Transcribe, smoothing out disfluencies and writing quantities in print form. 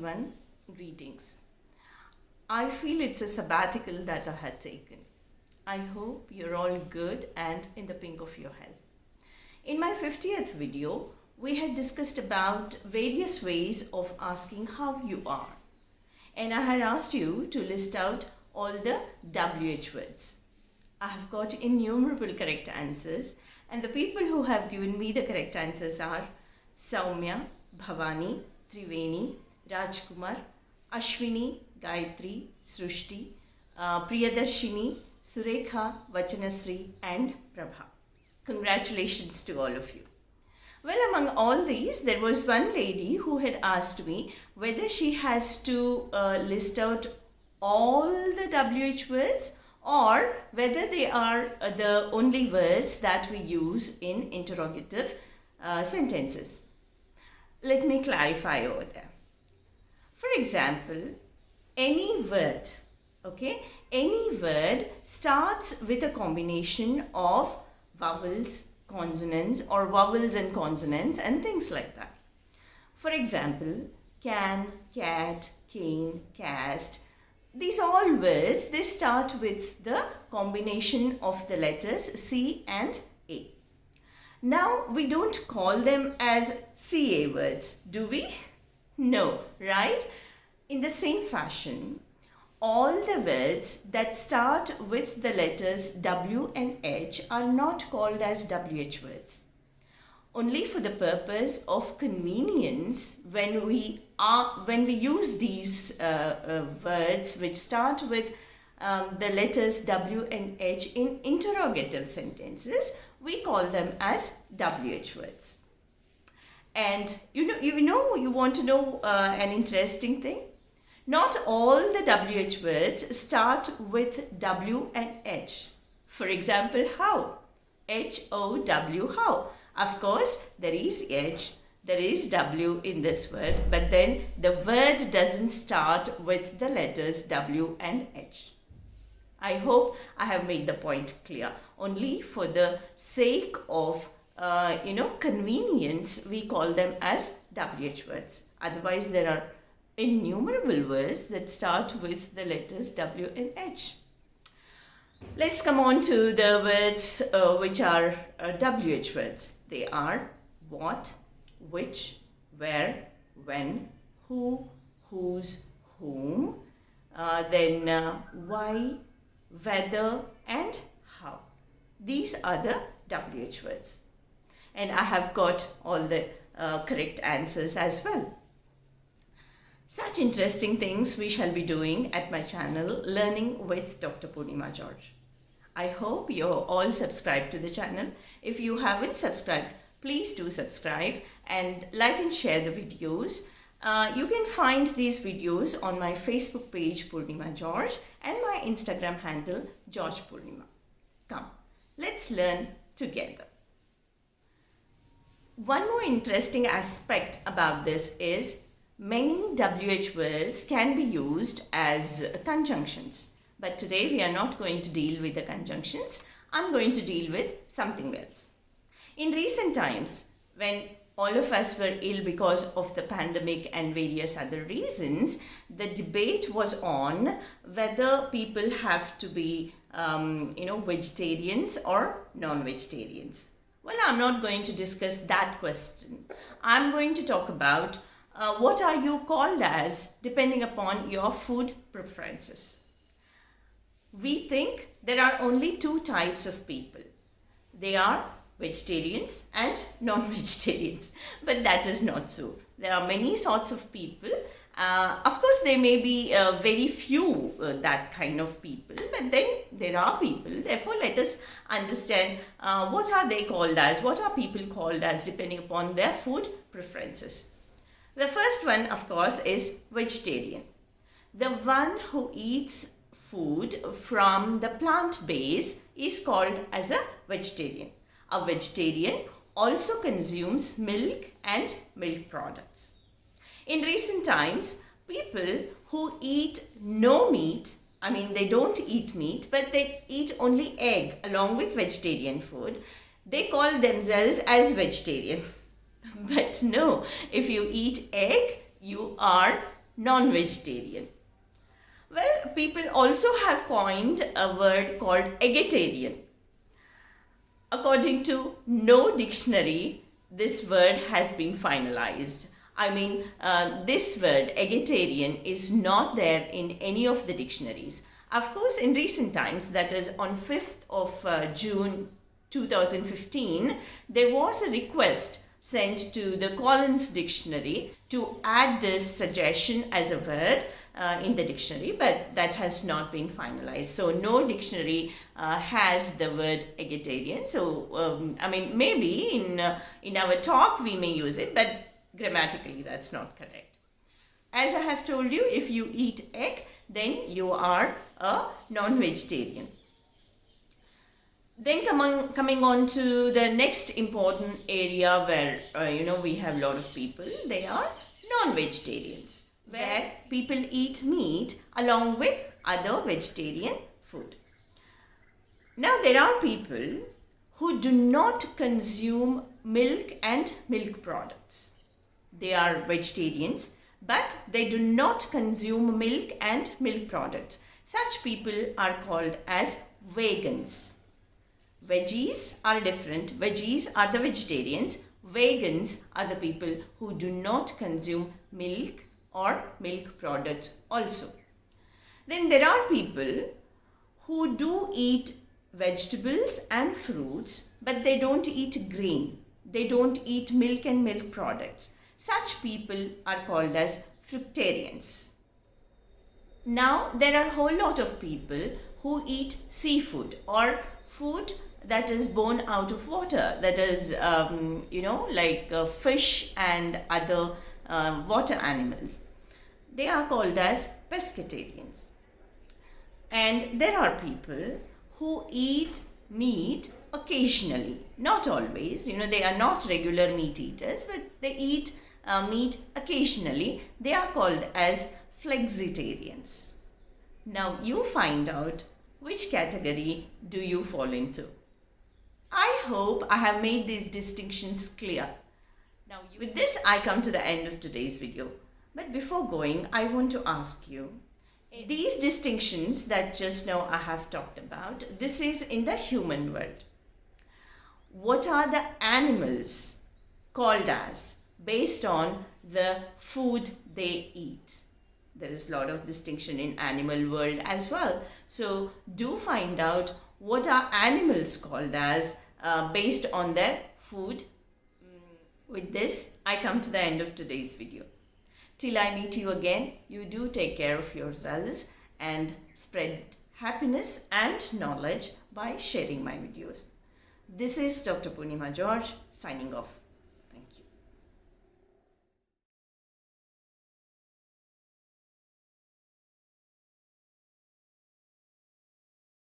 everyone, greetings. I feel it's a sabbatical that I had taken. I hope you're all good and in the pink of your health. In my 50th video, we had discussed about various ways of asking how you are. And I had asked you to list out all the WH words. I have got innumerable correct answers, and the people who have given me the correct answers are Saumya, Bhavani, Triveni, Rajkumar, Ashwini, Gayatri, Srushti, Priyadarshini, Surekha, Vachanasri and Prabha. Congratulations to all of you. Well, among all these, there was one lady who had asked me whether she has to list out all the WH words or whether they are the only words that we use in interrogative sentences. Let me clarify over there. For example, any word starts with a combination of vowels, consonants, or vowels and consonants and things like that. For example, can, cat, cane, cast. These all words, they start with the combination of the letters C and A. Now, we don't call them as CA words, do we? No, right? In the same fashion, all the words that start with the letters W and H are not called as WH words. Only for the purpose of convenience, when we use these words which start with the letters W and H in interrogative sentences, we call them as WH words. And you want to know an interesting thing? Not all the WH words start with W and H. For example, how? H-O-W, how? Of course, there is H, there is W in this word, but then the word doesn't start with the letters W and H. I hope I have made the point clear. Only for the sake of convenience, we call them as WH words. Otherwise, there are innumerable words that start with the letters W and H. Let's come on to the words which are WH words. They are what, which, where, when, who, whose, whom, then why, whether and how. These are the WH words. And I have got all the correct answers as well. Such interesting things we shall be doing at my channel, Learning with Dr. Poornima George. I hope you're all subscribed to the channel. If you haven't subscribed, please do subscribe and like and share the videos. You can find these videos on my Facebook page, Poornima George, and my Instagram handle, George Poornima. Come, let's learn together. One more interesting aspect about this is many WH words can be used as conjunctions. But today we are not going to deal with the conjunctions. I'm going to deal with something else. In recent times, when all of us were ill because of the pandemic and various other reasons, the debate was on whether people have to be, vegetarians or non-vegetarians. Well, I'm not going to discuss that question. I'm going to talk about what are you called as depending upon your food preferences. We think there are only two types of people. They are vegetarians and non-vegetarians. But that is not so. There are many sorts of people. Of course, there may be very few that kind of people, but then there are people. Therefore, let us understand what are they called as, what are people called as depending upon their food preferences. The first one, of course, is vegetarian. The one who eats food from the plant base is called as a vegetarian. A vegetarian also consumes milk and milk products. In recent times, people who eat no meat, they don't eat meat, but they eat only egg along with vegetarian food, they call themselves as vegetarian. But no, if you eat egg, you are non-vegetarian. Well, people also have coined a word called eggetarian. According to no dictionary, this word has been finalized. I mean, this word, eggetarian, is not there in any of the dictionaries. Of course, in recent times, that is on 5th of June 2015, there was a request sent to the Collins Dictionary to add this suggestion as a word in the dictionary, but that has not been finalized. So no dictionary has the word eggetarian. So I mean, maybe in our talk we may use it, but grammatically that's not correct. As I have told you, if you eat egg, then you are a non-vegetarian. Then coming on to the next important area where we have a lot of people, they are non-vegetarians, where people eat meat along with other vegetarian food. Now there are people who do not consume milk and milk products. They are vegetarians, but they do not consume milk and milk products. Such people are called as vegans. Veggies are different. Veggies are the vegetarians. Vegans are the people who do not consume milk or milk products also. Then there are people who do eat vegetables and fruits, but they don't eat grain. They don't eat milk and milk products. Such people are called as fruitarians. Now there are a whole lot of people who eat seafood or food that is born out of water, that is like fish and other water animals. They are called as pescatarians. And there are people who eat meat occasionally, not always. They are not regular meat eaters, but they eat meat occasionally. They are called as flexitarians. Now you find out which category do you fall into. I hope I have made these distinctions clear. Now with this I come to the end of today's video. But before going, I want to ask you, these distinctions that just now I have talked about, this is in the human world. What are the animals called as based on the food they eat? There is a lot of distinction in animal world as well. So do find out what are animals called as based on their food. With this, I come to the end of today's video. Till I meet you again, you do take care of yourselves and spread happiness and knowledge by sharing my videos. This is Dr. Poornima George signing off.